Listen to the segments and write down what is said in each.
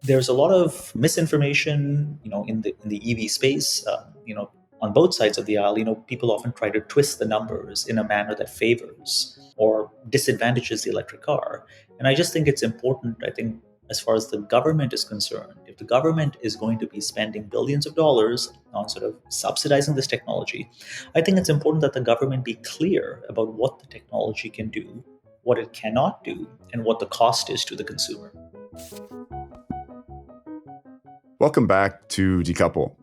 there's a lot of misinformation, in the EV space. On both sides of the aisle, people often try to twist the numbers in a manner that favors or disadvantages the electric car. And I just think it's important. I think, as far as the government is concerned, if the government is going to be spending billions of dollars on sort of subsidizing this technology, I think it's important that the government be clear about what the technology can do, what it cannot do, and what the cost is to the consumer. Welcome back to Decouple.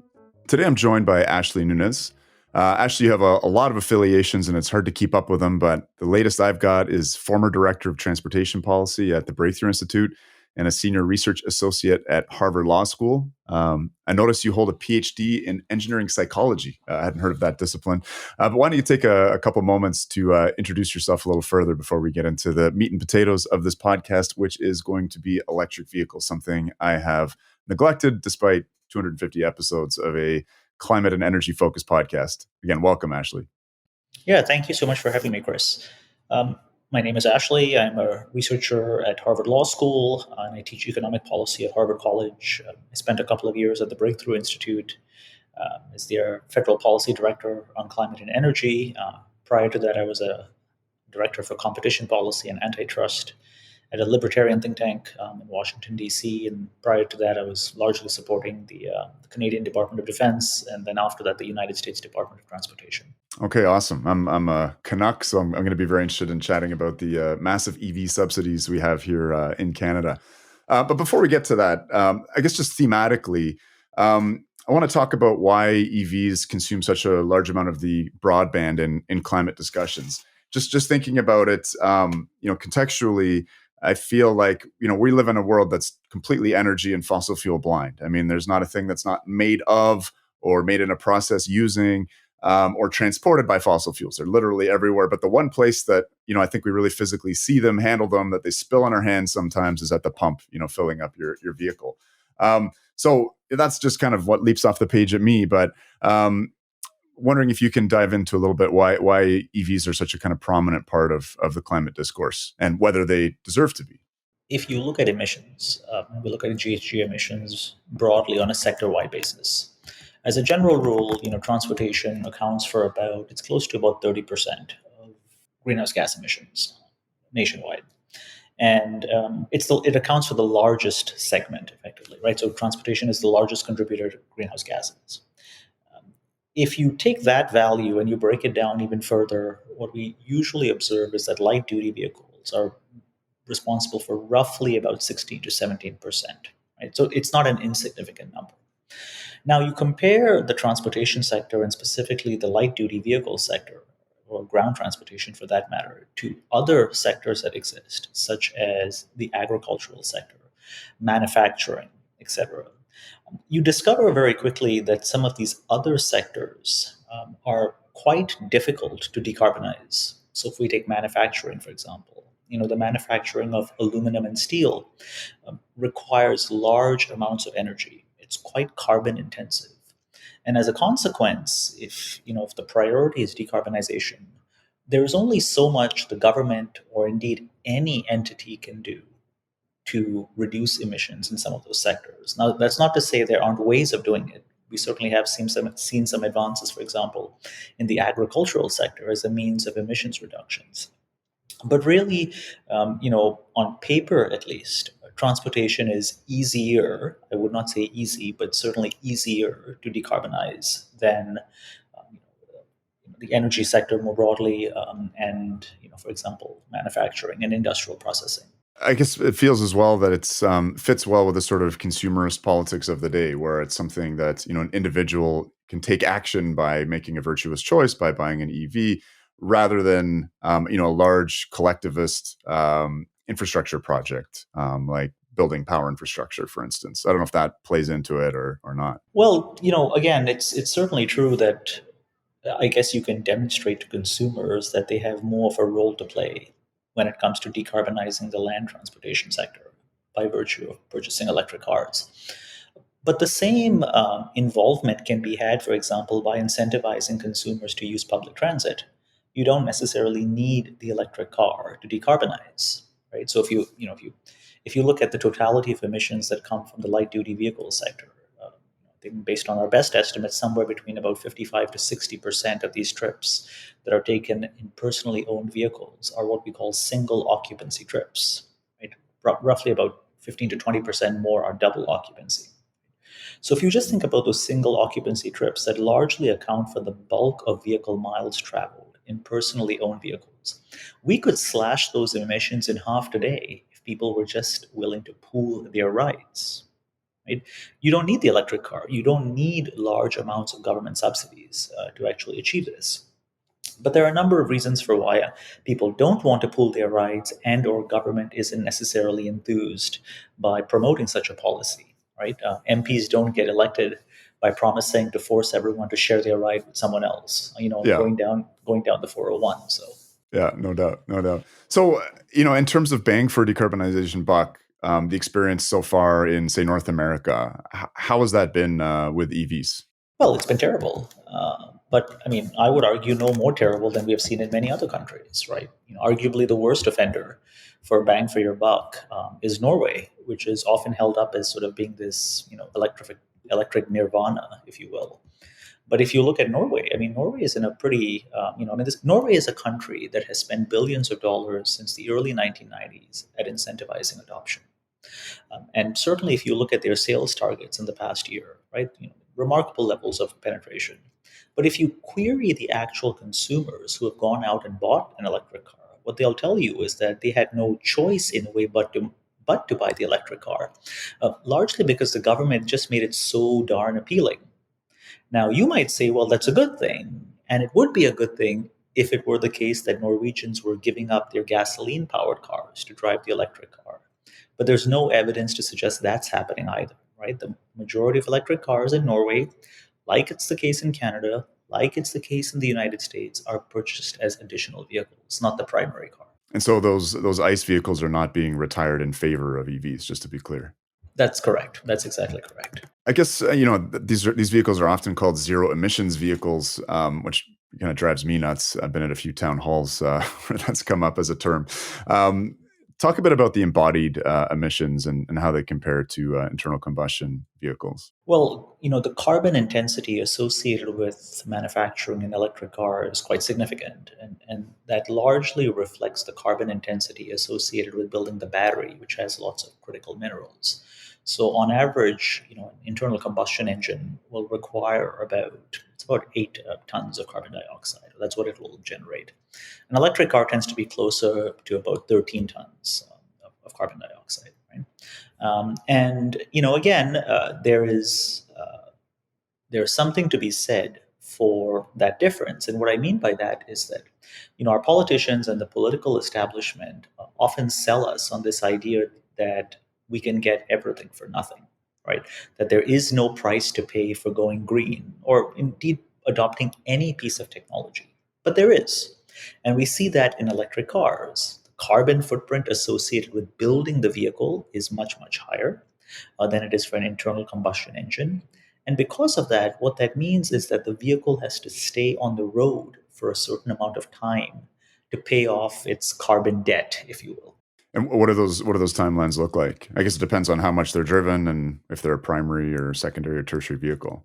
Today I'm joined by Ashley Nunes. Ashley, you have a lot of affiliations and it's hard to keep up with them, but the latest I've got is former director of transportation policy at the Breakthrough Institute and a senior research associate at Harvard Law School. I noticed you hold a PhD in engineering psychology. I hadn't heard of that discipline. But why don't you take a couple moments to introduce yourself a little further before we get into the meat and potatoes of this podcast, which is going to be electric vehicles, something I have neglected despite 250 episodes of a climate and energy focused podcast. Again, welcome, Ashley. Yeah, thank you so much for having me, Chris. My name is Ashley. I'm a researcher at Harvard Law School, and I teach economic policy at Harvard College. I spent a couple of years at the Breakthrough Institute as their federal policy director on climate and energy. Prior to that, I was a director for competition policy and antitrust at a libertarian think tank in Washington, D.C. And prior to that, I was largely supporting the Canadian Department of Defense, and then after that, the United States Department of Transportation. Okay, awesome. I'm a Canuck, so I'm going to be very interested in chatting about the massive EV subsidies we have here in Canada. But before we get to that, I guess just thematically, I want to talk about why EVs consume such a large amount of the broadband in climate discussions. Just thinking about it, contextually, I feel like, we live in a world that's completely energy and fossil fuel blind. I mean, there's not a thing that's not made of or made in a process using or transported by fossil fuels. They're literally everywhere. But the one place that, I think we really physically see them, handle them, that they spill on our hands sometimes is at the pump, filling up your vehicle. So that's just kind of what leaps off the page at me. But wondering if you can dive into a little bit why EVs are such a kind of prominent part of the climate discourse and whether they deserve to be. If you look at emissions, we look at GHG emissions broadly on a sector-wide basis. As a general rule, transportation accounts for it's close to about 30% of greenhouse gas emissions nationwide. And it accounts for the largest segment, effectively, right? So transportation is the largest contributor to greenhouse gases. If you take that value and you break it down even further, what we usually observe is that light-duty vehicles are responsible for roughly about 16 to 17%. Right? So it's not an insignificant number. Now, you compare the transportation sector, and specifically the light-duty vehicle sector, or ground transportation for that matter, to other sectors that exist, such as the agricultural sector, manufacturing, etc. You discover very quickly that some of these other sectors are quite difficult to decarbonize. So if we take manufacturing, for example, the manufacturing of aluminum and steel requires large amounts of energy. It's quite carbon intensive. And as a consequence, if the priority is decarbonization, there is only so much the government or indeed any entity can do to reduce emissions in some of those sectors. Now, that's not to say there aren't ways of doing it. We certainly have seen some advances, for example, in the agricultural sector as a means of emissions reductions. But really, on paper at least, transportation is easier. I would not say easy, but certainly easier to decarbonize than the energy sector more broadly, and for example, manufacturing and industrial processing. I guess it feels as well that it's fits well with the sort of consumerist politics of the day, where it's something that an individual can take action by making a virtuous choice by buying an EV, rather than a large collectivist infrastructure project like building power infrastructure, for instance. I don't know if that plays into it or not. Well, again, it's certainly true that I guess you can demonstrate to consumers that they have more of a role to play when it comes to decarbonizing the land transportation sector by virtue of purchasing electric cars. But the same involvement can be had, for example, by incentivizing consumers to use public transit. You don't necessarily need the electric car to decarbonize, right? So if you If you look at the totality of emissions that come from the light duty vehicle sector, I think based on our best estimates, somewhere between about 55 to 60% of these trips that are taken in personally owned vehicles are what we call single occupancy trips. Right? Roughly about 15 to 20% more are double occupancy. So if you just think about those single occupancy trips that largely account for the bulk of vehicle miles traveled in personally owned vehicles, we could slash those emissions in half today if people were just willing to pool their rides. Right? You don't need the electric car. You don't need large amounts of government subsidies to actually achieve this. But there are a number of reasons for why people don't want to pool their rides, and or government isn't necessarily enthused by promoting such a policy. Right? MPs don't get elected by promising to force everyone to share their ride with someone else. Yeah. Going down the 401. So Yeah, no doubt, no doubt. So, in terms of bang for decarbonization buck, the experience so far in, say, North America, how has that been with EVs? well, it's been terrible. But I mean, I would argue no more terrible than we have seen in many other countries, right? Arguably the worst offender for bang for your buck is Norway, which is often held up as sort of being this, electric nirvana, if you will. But if you look at Norway, I mean, Norway is in a pretty, Norway is a country that has spent billions of dollars since the early 1990s at incentivizing adoption. And certainly, if you look at their sales targets in the past year, right, remarkable levels of penetration. But if you query the actual consumers who have gone out and bought an electric car, what they'll tell you is that they had no choice in a way but to buy the electric car, largely because the government just made it so darn appealing. Now, you might say, well, that's a good thing. And it would be a good thing if it were the case that Norwegians were giving up their gasoline powered cars to drive the electric car. But there's no evidence to suggest that's happening either, right? The majority of electric cars in Norway, like it's the case in Canada, like it's the case in the United States, are purchased as additional vehicles, not the primary car. And so those ICE vehicles are not being retired in favor of EVs, just to be clear. That's correct. That's exactly correct. I guess these vehicles are often called zero emissions vehicles, which kind of drives me nuts. I've been at a few town halls where that's come up as a term. Talk a bit about the embodied emissions and how they compare to internal combustion vehicles. Well, the carbon intensity associated with manufacturing an electric car is quite significant. And that largely reflects the carbon intensity associated with building the battery, which has lots of critical minerals. So on average, an internal combustion engine will require about 8 tons of carbon dioxide. That's what it will generate. An electric car tends to be closer to about 13 tons of carbon dioxide, right? And again, there's something to be said for that difference. And what I mean by that is that our politicians and the political establishment often sell us on this idea that we can get everything for nothing, right? That there is no price to pay for going green or indeed adopting any piece of technology. But there is. And we see that in electric cars. The carbon footprint associated with building the vehicle is much, much higher than it is for an internal combustion engine. And because of that, what that means is that the vehicle has to stay on the road for a certain amount of time to pay off its carbon debt, if you will. And what do those timelines look like? I guess it depends on how much they're driven and if they're a primary or secondary or tertiary vehicle.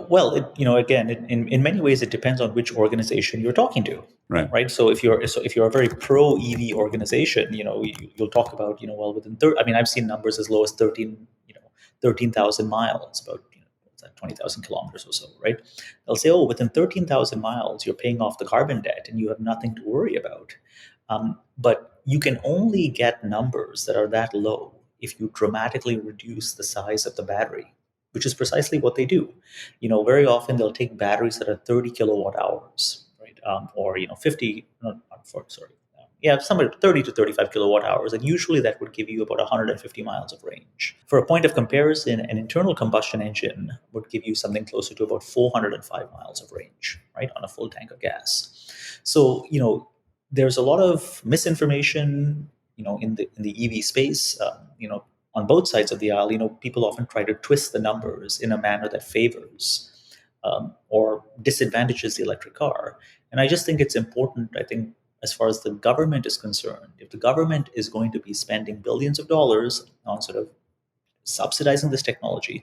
Well, again, in many ways, it depends on which organization you're talking to, Right. right? So if you're a very pro EV organization, you'll talk about, well, I mean, I've seen numbers as low as 13,000 miles, about what's that, 20,000 kilometers or so, right? They'll say, oh, within 13,000 miles, you're paying off the carbon debt and you have nothing to worry about. But you can only get numbers that are that low if you dramatically reduce the size of the battery, which is precisely what they do. Very often they'll take batteries that are 30 kilowatt hours, right? Or 50, no, sorry, yeah, somewhere 30 to 35 kilowatt hours, and usually that would give you about 150 miles of range. For a point of comparison, an internal combustion engine would give you something closer to about 405 miles of range, right, on a full tank of gas. So, there's a lot of misinformation, in the EV space. On both sides of the aisle, people often try to twist the numbers in a manner that favors or disadvantages the electric car. And I just think it's important, I think, as far as the government is concerned, if the government is going to be spending billions of dollars on sort of subsidizing this technology,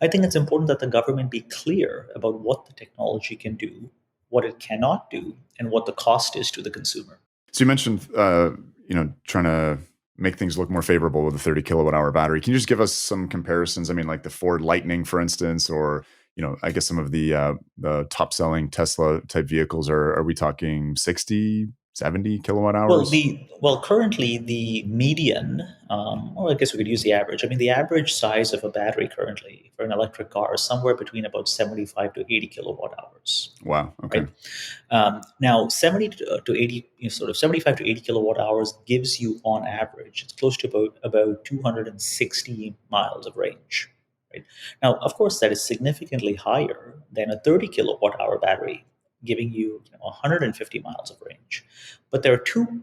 I think it's important that the government be clear about what the technology can do, what it cannot do, and what the cost is to the consumer. So you mentioned, trying to make things look more favorable with a 30 kilowatt hour battery. Can you just give us some comparisons? I mean, like the Ford Lightning, for instance, or I guess some of the top selling Tesla type vehicles. Are we talking 60, 70 kilowatt hours? Currently the median, or I guess we could use the average. I mean, the average size of a battery currently for an electric car is somewhere between about 75 to 80 kilowatt hours. Wow. Okay. Right. Now, 70 to 80, sort of 75 to 80 kilowatt hours gives you, on average, it's close to about 260 miles of range. Right. Now, of course, that is significantly higher than a 30 kilowatt hour battery, giving you, 150 miles of range. But there are two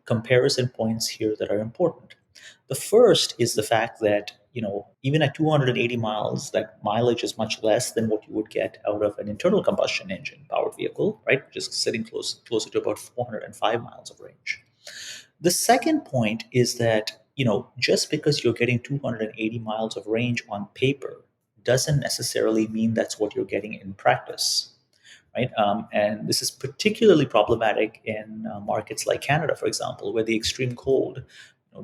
comparison points here that are important. The first is the fact that, even at 280 miles, that mileage is much less than what you would get out of an internal combustion engine powered vehicle, right? Just sitting closer to about 405 miles of range. The second point is that, just because you're getting 280 miles of range on paper doesn't necessarily mean that's what you're getting in practice. Right? And this is particularly problematic in markets like Canada, for example, where the extreme cold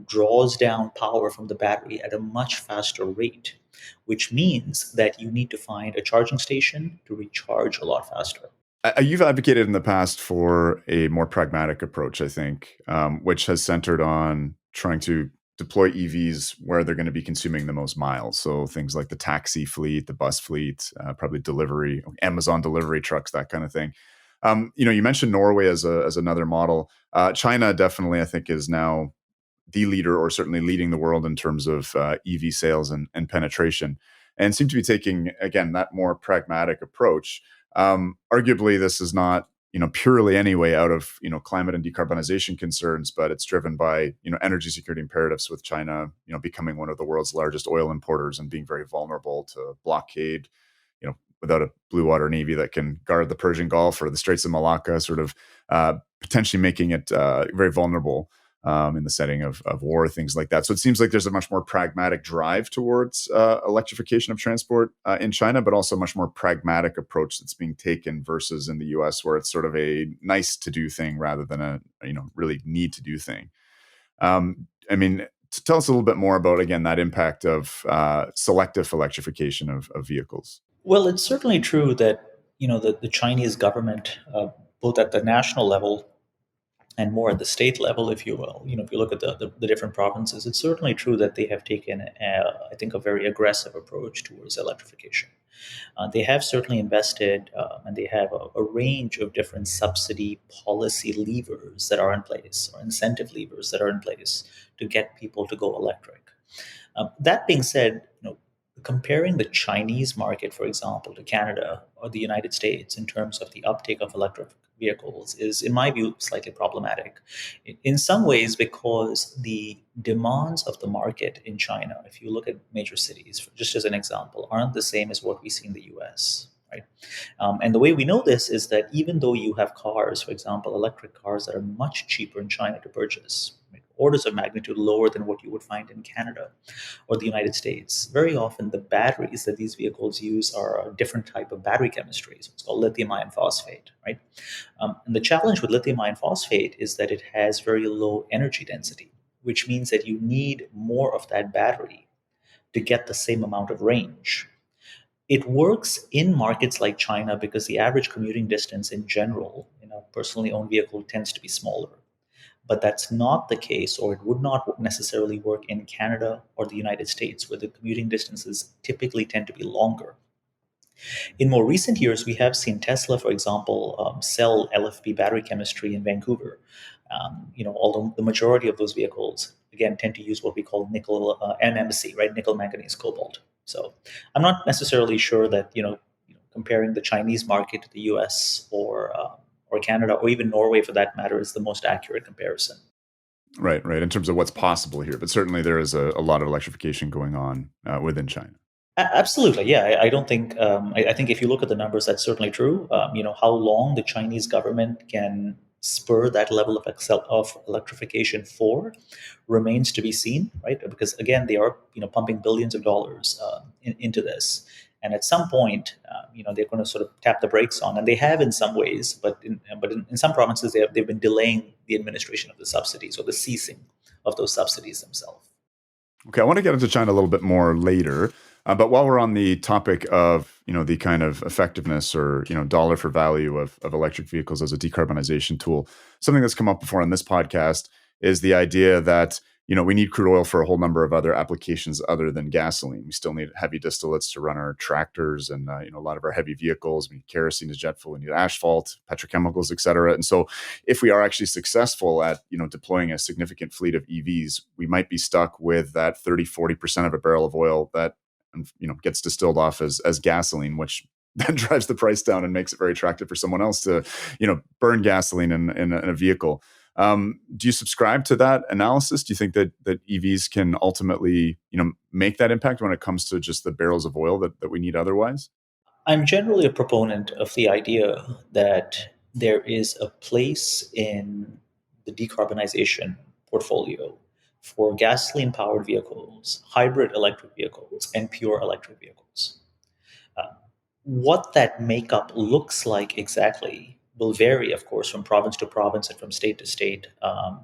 draws down power from the battery at a much faster rate, which means that you need to find a charging station to recharge a lot faster. You've advocated in the past for a more pragmatic approach, I think, which has centered on trying to deploy EVs where they're going to be consuming the most miles. So things like the taxi fleet, the bus fleet, probably delivery, Amazon delivery trucks, that kind of thing. You mentioned Norway as another model. China definitely, I think, is now the leader, or certainly leading the world in terms of EV sales and penetration, and seem to be taking, again, that more pragmatic approach. Arguably, this is not purely anyway out of climate and decarbonization concerns, but it's driven by energy security imperatives, with China becoming one of the world's largest oil importers and being very vulnerable to blockade. Without a blue water navy that can guard the Persian Gulf or the Straits of Malacca, sort of potentially making it very vulnerable in the setting of war, things like that. So it seems like there's a much more pragmatic drive towards electrification of transport in China, but also a much more pragmatic approach that's being taken versus in the US, where it's sort of a nice to do thing rather than a really need to do thing. I mean, tell us a little bit more about, again, that impact of selective electrification of vehicles. Well, it's certainly true that the Chinese government, both at the national level and more at the state level, if you will, if you look at the different provinces, it's certainly true that they have taken, I think, a very aggressive approach towards electrification. They have certainly invested, and they have a range of different subsidy policy levers that are in place, or incentive levers that are in place to get people to go electric. That being said, comparing the Chinese market, for example, to Canada or the United States in terms of the uptake of electric vehicles is, in my view, slightly problematic. In some ways, because the demands of the market in China, if you look at major cities, just as an example, aren't the same as what we see in the US. Right? And the way we know this is that even though you have cars, for example, electric cars that are much cheaper in China to purchase, right, orders of magnitude lower than what you would find in Canada or the United States, very often the batteries that these vehicles use are a different type of battery chemistry. So it's called lithium iron phosphate, right? And the challenge with lithium iron phosphate is that it has very low energy density, which means that you need more of that battery to get the same amount of range. It works in markets like China because the average commuting distance in general in a personally owned vehicle tends to be smaller. But that's not the case, or it would not necessarily work in Canada or the United States, where the commuting distances typically tend to be longer. In more recent years, we have seen Tesla, for example, sell LFP battery chemistry in Vancouver. Although the majority of those vehicles, again, tend to use what we call nickel NMC, right? Nickel, manganese, cobalt. So I'm not necessarily sure that comparing the Chinese market to the U.S. or Canada or even Norway, for that matter, is the most accurate comparison. Right. In terms of what's possible here, but certainly there is a lot of electrification going on within China. Absolutely, yeah. I don't think. I think if you look at the numbers, that's certainly true. How long the Chinese government can spur that level of electrification for remains to be seen, right? Because again, they are pumping billions of dollars into this, and at some point, they're going to sort of tap the brakes on, and they have in some ways, but in some provinces they've been delaying the administration of the subsidies or the ceasing of those subsidies themselves. Okay, I want to get into China a little bit more later, but while we're on the topic of the kind of effectiveness or dollar for value of electric vehicles as a decarbonization tool, something that's come up before on this podcast is the idea that we need crude oil for a whole number of other applications other than gasoline. We still need heavy distillates to run our tractors and a lot of our heavy vehicles. We need kerosene as jet fuel, we need asphalt, petrochemicals, et cetera. And so, if we are actually successful at deploying a significant fleet of EVs, we might be stuck with that 30-40% of a barrel of oil that gets distilled off as gasoline, which then drives the price down and makes it very attractive for someone else to burn gasoline in a vehicle. Do you subscribe to that analysis? Do you think that EVs can ultimately, make that impact when it comes to just the barrels of oil that we need otherwise? I'm generally a proponent of the idea that there is a place in the decarbonization portfolio for gasoline powered vehicles, hybrid electric vehicles, and pure electric vehicles. Uh, what that makeup looks like exactly will vary, of course, from province to province and from state to state,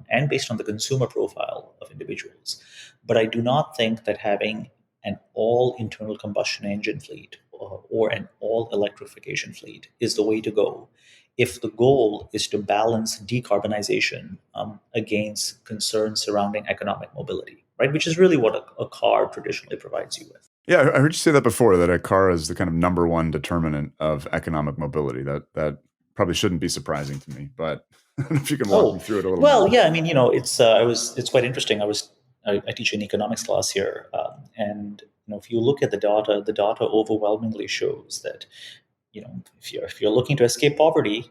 and based on the consumer profile of individuals. But I do not think that having an all internal combustion engine fleet or an all electrification fleet is the way to go if the goal is to balance decarbonization against concerns surrounding economic mobility, right? Which is really what a car traditionally provides you with. Yeah, I heard you say that before, that a car is the kind of number one determinant of economic mobility. That probably shouldn't be surprising to me, but I don't know if you can walk me Oh, through it a little well, more. yeah. I mean, it's quite interesting. I teach an economics class here, and if you look at the data overwhelmingly shows that if you're looking to escape poverty,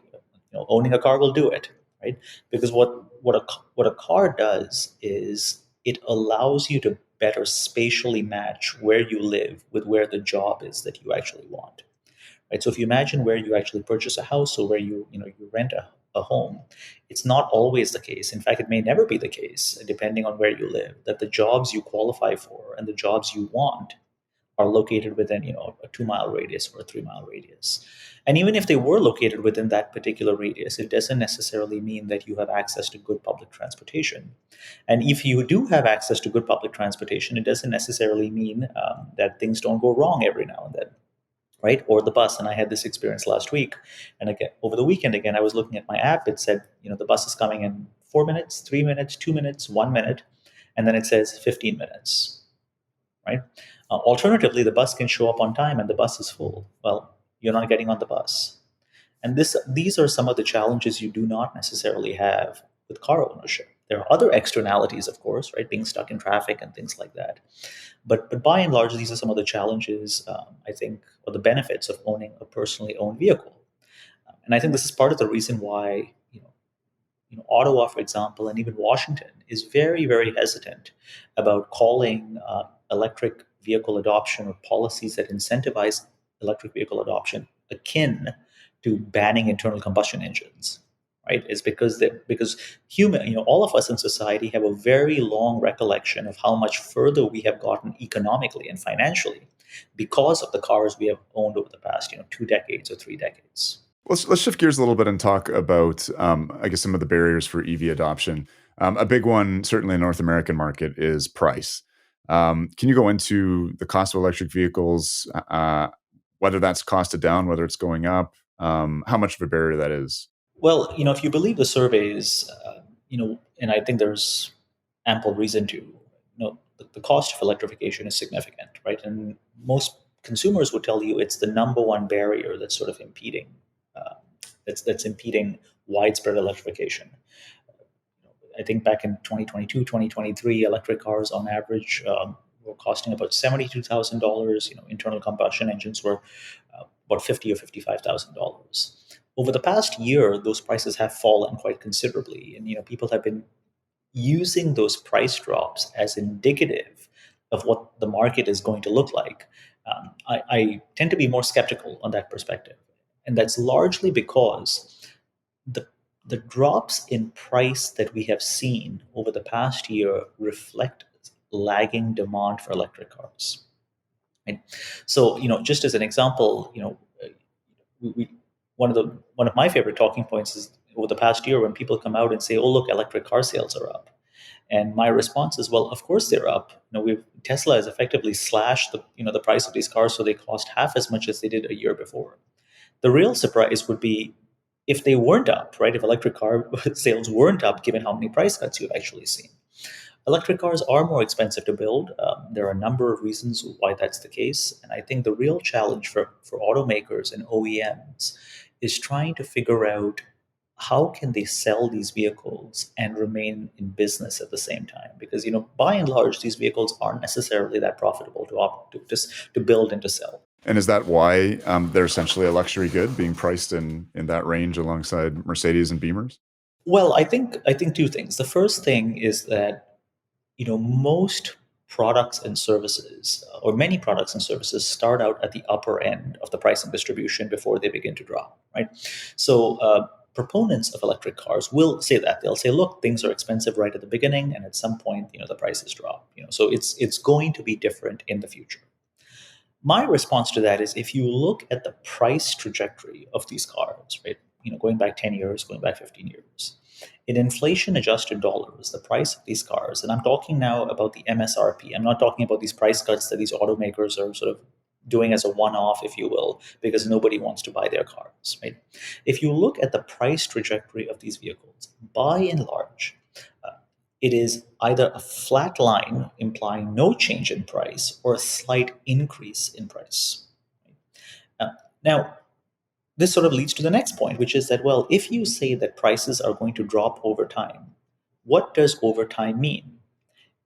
owning a car will do it, right? Because what a car does is it allows you to better spatially match where you live with where the job is that you actually want, right? So if you imagine where you actually purchase a house or where you rent a home, it's not always the case. In fact, it may never be the case, depending on where you live, that the jobs you qualify for and the jobs you want are located within a 2 mile radius or a 3 mile radius. And even if they were located within that particular radius, it doesn't necessarily mean that you have access to good public transportation. And if you do have access to good public transportation, it doesn't necessarily mean that things don't go wrong every now and then, right? Or the bus. And I had this experience last week. And again, over the weekend, again, I was looking at my app. It said, the bus is coming in 4 minutes, 3 minutes, 2 minutes, 1 minute. And then it says 15 minutes, right? Alternatively, the bus can show up on time and the bus is full. Well, you're not getting on the bus. And these are some of the challenges you do not necessarily have with car ownership. There are other externalities, of course, right? Being stuck in traffic and things like that. But by and large, these are some of the challenges, I think, or the benefits of owning a personally owned vehicle. And I think this is part of the reason why Ottawa, for example, and even Washington is very, very hesitant about calling electric vehicle adoption or policies that incentivize electric vehicle adoption akin to banning internal combustion engines. Right? It's because human, all of us in society have a very long recollection of how much further we have gotten economically and financially because of the cars we have owned over the past, 2 decades or 3 decades. Let's shift gears a little bit and talk about, I guess, some of the barriers for EV adoption. A big one, certainly in the North American market, is price. Can you go into the cost of electric vehicles, whether that's costed down, whether it's going up, how much of a barrier that is? Well, if you believe the surveys, and I think there's ample reason to, the cost of electrification is significant, right? And most consumers would tell you it's the number one barrier that's sort of impeding, that's impeding widespread electrification. I think back in 2022, 2023, electric cars on average were costing about $72,000. Internal combustion engines were about $50,000 or $55,000. Over the past year, those prices have fallen quite considerably, and people have been using those price drops as indicative of what the market is going to look like. I tend to be more skeptical on that perspective, and that's largely because the The drops in price that we have seen over the past year reflect lagging demand for electric cars. Right? So, just as an example, we, one of my favorite talking points is over the past year when people come out and say, "Oh, look, electric car sales are up," and my response is, "Well, of course they're up. Tesla has effectively slashed the price of these cars, so they cost half as much as they did a year before." The real surprise would be if they weren't up, right? If electric car sales weren't up, given how many price cuts you've actually seen. Electric cars are more expensive to build. There are a number of reasons why that's the case. And I think the real challenge for automakers and OEMs is trying to figure out how can they sell these vehicles and remain in business at the same time. Because, by and large, these vehicles aren't necessarily that profitable to build and to sell. And is that why they're essentially a luxury good being priced in that range alongside Mercedes and Beamers? Well, I think two things. The first thing is that most products and services, or many products and services, start out at the upper end of the pricing distribution before they begin to drop, right? So proponents of electric cars will say that. They'll say, look, things are expensive right at the beginning, and at some point, the prices drop. So it's going to be different in the future. My response to that is, if you look at the price trajectory of these cars, right, going back 10 years, going back 15 years, in inflation adjusted dollars, the price of these cars, and I'm talking now about the MSRP, I'm not talking about these price cuts that these automakers are sort of doing as a one-off, if you will, because nobody wants to buy their cars, right? If you look at the price trajectory of these vehicles, by and large, it is either a flat line implying no change in price or a slight increase in price. Now, this sort of leads to the next point, which is that, well, if you say that prices are going to drop over time, what does over time mean?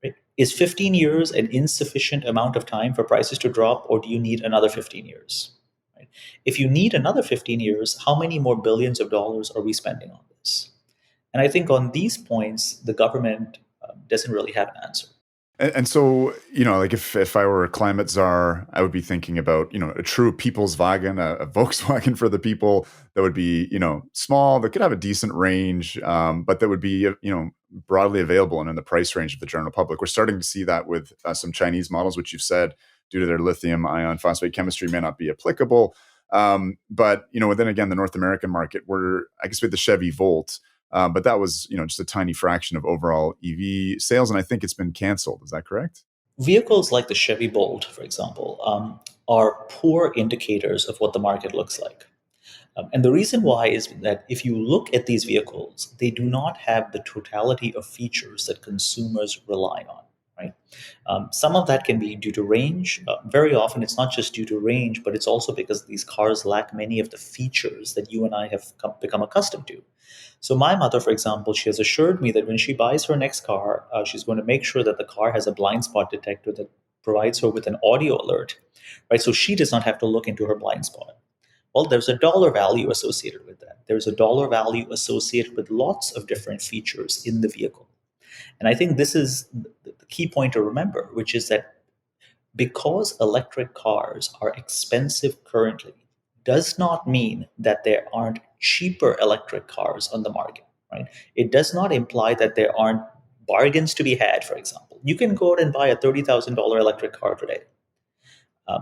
Right? Is 15 years an insufficient amount of time for prices to drop, or do you need another 15 years? Right? If you need another 15 years, how many more billions of dollars are we spending on this? And I think on these points, the government doesn't really have an answer. And so, like if I were a climate czar, I would be thinking about, a true people's wagon, a Volkswagen for the people that would be, small, that could have a decent range, but that would be, broadly available and in the price range of the general public. We're starting to see that with some Chinese models, which you've said, due to their lithium ion phosphate chemistry, may not be applicable. But, within, again, the North American market, I guess with the Chevy Volt, but that was, just a tiny fraction of overall EV sales, and I think it's been canceled. Is that correct? Vehicles like the Chevy Bolt, for example, are poor indicators of what the market looks like. And the reason why is that if you look at these vehicles, they do not have the totality of features that consumers rely on. Right? Some of that can be due to range. Very often, it's not just due to range, but it's also because these cars lack many of the features that you and I have become accustomed to. So my mother, for example, she has assured me that when she buys her next car, she's going to make sure that the car has a blind spot detector that provides her with an audio alert, right? So she does not have to look into her blind spot. Well, there's a dollar value associated with that. There's a dollar value associated with lots of different features in the vehicle. And I think this is the key point to remember, which is that because electric cars are expensive currently, does not mean that there aren't cheaper electric cars on the market, right? It does not imply that there aren't bargains to be had, for example. You can go out and buy a $30,000 electric car today.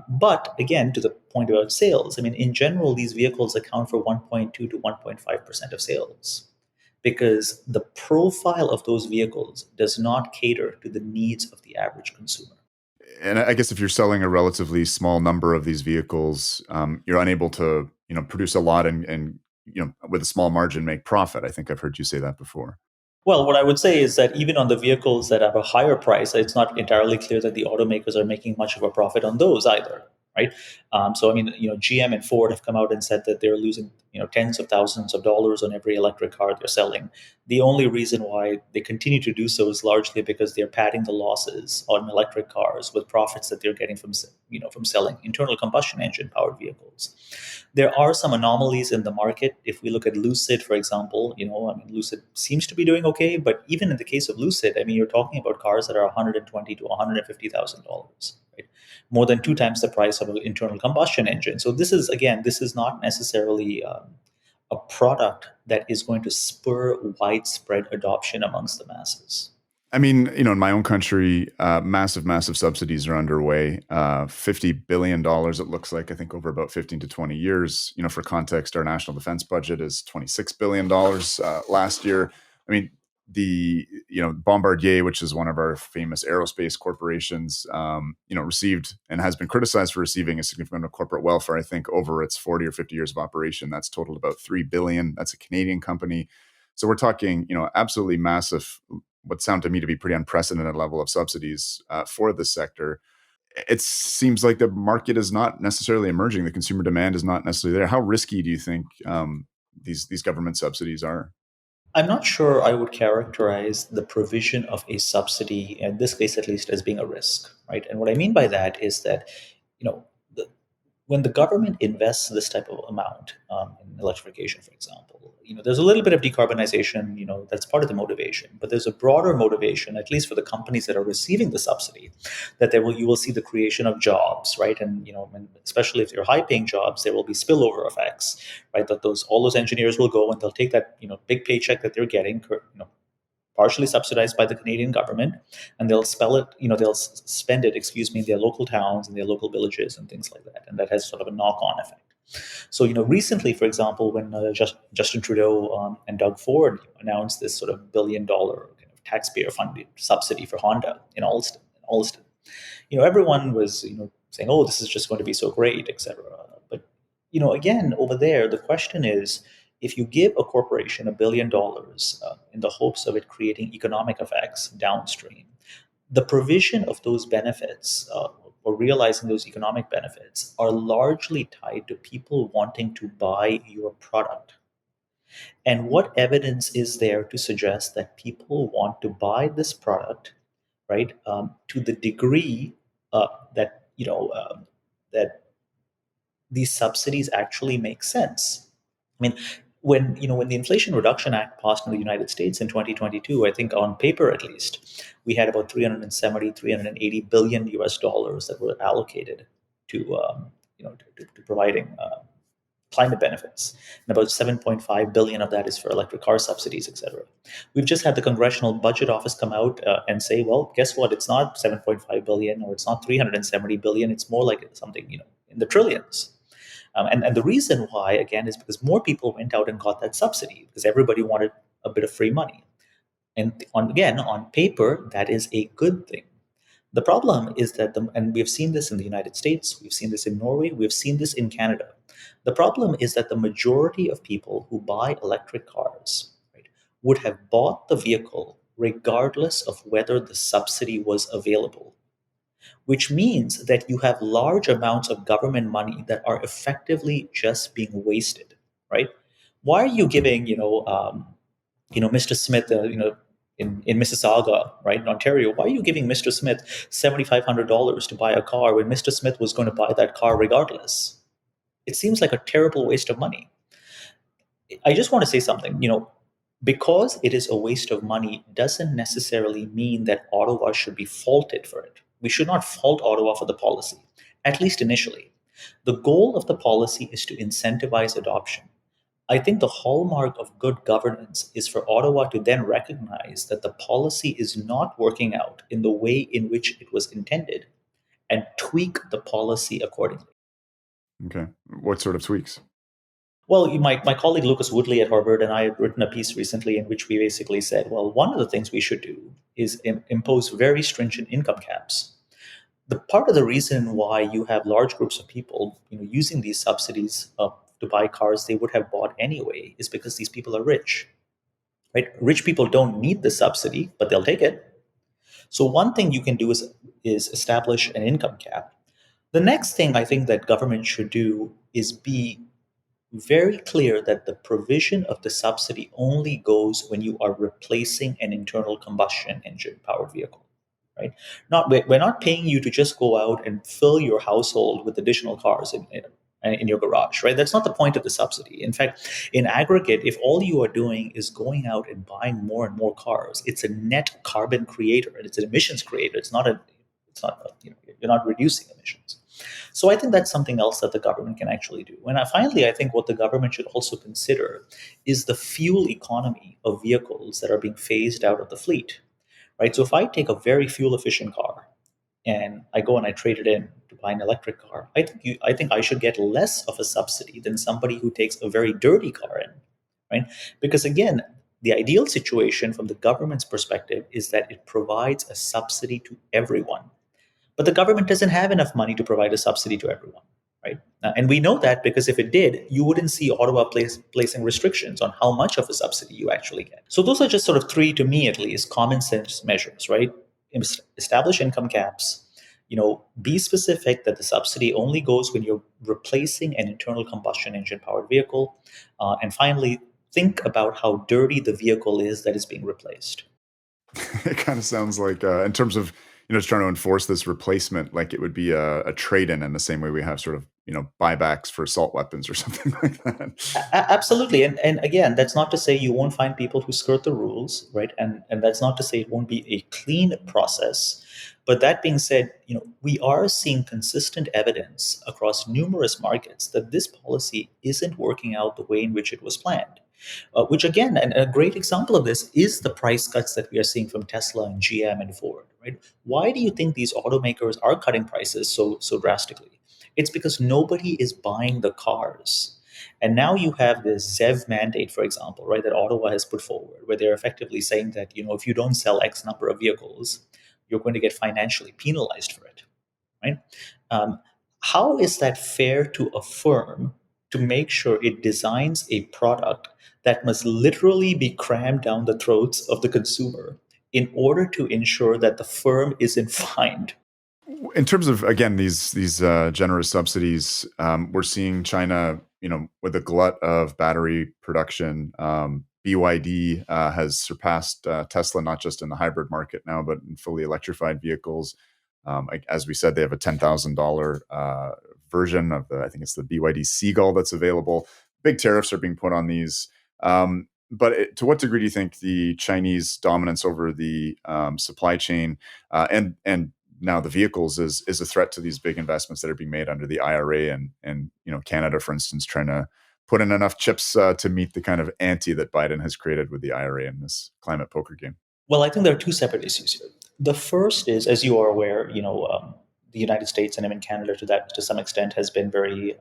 But again, to the point about sales, I mean, in general, these vehicles account for 1.2 to 1.5% of sales because the profile of those vehicles does not cater to the needs of the average consumer. And I guess if you're selling a relatively small number of these vehicles, you're unable to, produce a lot and with a small margin make profit. I think I've heard you say that before. Well, what I would say is that even on the vehicles that have a higher price, it's not entirely clear that the automakers are making much of a profit on those either, right? So, I mean, GM and Ford have come out and said that they're losing, tens of thousands of dollars on every electric car they're selling. The only reason why they continue to do so is largely because they're padding the losses on electric cars with profits that they're getting from selling internal combustion engine powered vehicles. There are some anomalies in the market. If we look at Lucid, for example, I mean, Lucid seems to be doing okay, but even in the case of Lucid, I mean, you're talking about cars that are $120,000 to $150,000, right? More than two times the price of an internal combustion engine. So this is not necessarily a product that is going to spur widespread adoption amongst the masses. I mean, in my own country, massive subsidies are underway. $50 billion, it looks like, I think over about 15 to 20 years. For context, our national defense budget is $26 billion last year. I mean, Bombardier, which is one of our famous aerospace corporations, received and has been criticized for receiving a significant amount of corporate welfare. I think over its 40 or 50 years of operation, that's totaled about $3 billion. That's a Canadian company. So we're talking, absolutely massive, what sound to me to be pretty unprecedented level of subsidies for this sector. It seems like the market is not necessarily emerging. The consumer demand is not necessarily there. How risky do you think these government subsidies are? I'm not sure I would characterize the provision of a subsidy, in this case at least, as being a risk, right? And what I mean by that is that, you know, the, when the government invests this type of amount in electrification, for example, there's a little bit of decarbonization, that's part of the motivation, but there's a broader motivation, at least for the companies that are receiving the subsidy, that you will see the creation of jobs, right? And especially if they're high-paying jobs, there will be spillover effects, right? That all those engineers will go and they'll take that big paycheck that they're getting, partially subsidized by the Canadian government, and they'll spend it, in their local towns and their local villages and things like that, and that has sort of a knock-on effect. So, recently, for example, when Justin Trudeau and Doug Ford announced this sort of $1 billion kind of taxpayer-funded subsidy for Honda in Alston, everyone was saying, "Oh, this is just going to be so great," etc. But again, over there, the question is, if you give a corporation $1 billion in the hopes of it creating economic effects downstream, the provision of those benefits or realizing those economic benefits are largely tied to people wanting to buy your product. And what evidence is there to suggest that people want to buy this product, right? To the degree that that these subsidies actually make sense. I mean, when the Inflation Reduction Act passed in the United States in 2022, I think on paper at least, we had about 370, 380 billion US dollars that were allocated to to providing climate benefits, and about 7.5 billion of that is for electric car subsidies, etc. We've just had the Congressional Budget Office come out and say, well, guess what? It's not 7.5 billion or it's not 370 billion. It's more like something in the trillions. And the reason why, again, is because more people went out and got that subsidy because everybody wanted a bit of free money. And on paper, that is a good thing. The problem is that, and we've seen this in the United States, we've seen this in Norway, we've seen this in Canada. The problem is that the majority of people who buy electric cars, right, would have bought the vehicle regardless of whether the subsidy was available, which means that you have large amounts of government money that are effectively just being wasted, right? Why are you giving, Mr. Smith, in Mississauga, right, in Ontario, why are you giving Mr. Smith $7,500 to buy a car when Mr. Smith was going to buy that car regardless? It seems like a terrible waste of money. I just want to say something, because it is a waste of money doesn't necessarily mean that Ottawa should be faulted for it. We should not fault Ottawa for the policy, at least initially. The goal of the policy is to incentivize adoption. I think the hallmark of good governance is for Ottawa to then recognize that the policy is not working out in the way in which it was intended and tweak the policy accordingly. Okay. What sort of tweaks? Well, my colleague Lucas Woodley at Harvard and I had written a piece recently in which we basically said, well, one of the things we should do is impose very stringent income caps. The part of the reason why you have large groups of people, using these subsidies to buy cars they would have bought anyway is because these people are rich, right? Rich people don't need the subsidy, but they'll take it. So one thing you can do is establish an income cap. The next thing I think that government should do is be very clear that the provision of the subsidy only goes when you are replacing an internal combustion engine powered vehicle, right? We're not paying you to just go out and fill your household with additional cars in your garage, right? That's not the point of the subsidy. In fact, in aggregate, if all you are doing is going out and buying more and more cars, it's a net carbon creator and it's an emissions creator. It's not you're not reducing emissions. So I think that's something else that the government can actually do. And finally, I think what the government should also consider is the fuel economy of vehicles that are being phased out of the fleet, right? So if I take a very fuel efficient car and I go and I trade it in to buy an electric car, I think I should get less of a subsidy than somebody who takes a very dirty car in, right? Because again, the ideal situation from the government's perspective is that it provides a subsidy to everyone. But the government doesn't have enough money to provide a subsidy to everyone, right? And we know that because if it did, you wouldn't see Ottawa placing restrictions on how much of a subsidy you actually get. So those are just sort of three, to me at least, common sense measures, right? Establish income caps. Be specific that the subsidy only goes when you're replacing an internal combustion engine powered vehicle. And finally, think about how dirty the vehicle is that is being replaced. It kind of sounds like, in terms of, just trying to enforce this replacement, like it would be a trade-in in the same way we have sort of, buybacks for assault weapons or something like that. Absolutely. And again, that's not to say you won't find people who skirt the rules, right? And that's not to say it won't be a clean process. But that being said, we are seeing consistent evidence across numerous markets that this policy isn't working out the way in which it was planned. Which again, and a great example of this is the price cuts that we are seeing from Tesla and GM and Ford, right? Why do you think these automakers are cutting prices so drastically? It's because nobody is buying the cars. And now you have this ZEV mandate, for example, right, that Ottawa has put forward, where they're effectively saying that, if you don't sell X number of vehicles, you're going to get financially penalized for it, right? Um, how is that fair to a firm to make sure it designs a product that must literally be crammed down the throats of the consumer in order to ensure that the firm isn't fined? In terms of, again, these generous subsidies, we're seeing China, with a glut of battery production. BYD has surpassed Tesla, not just in the hybrid market now, but in fully electrified vehicles. As we said, they have a $10,000 version of I think it's the BYD Seagull that's available. Big tariffs are being put on these. But to what degree do you think the Chinese dominance over the supply chain and now the vehicles is a threat to these big investments that are being made under the IRA and Canada, for instance, trying to put in enough chips to meet the kind of ante that Biden has created with the IRA in this climate poker game? Well, I think there are two separate issues here. The first is, as you are aware, the United States and even Canada, to some extent, has been very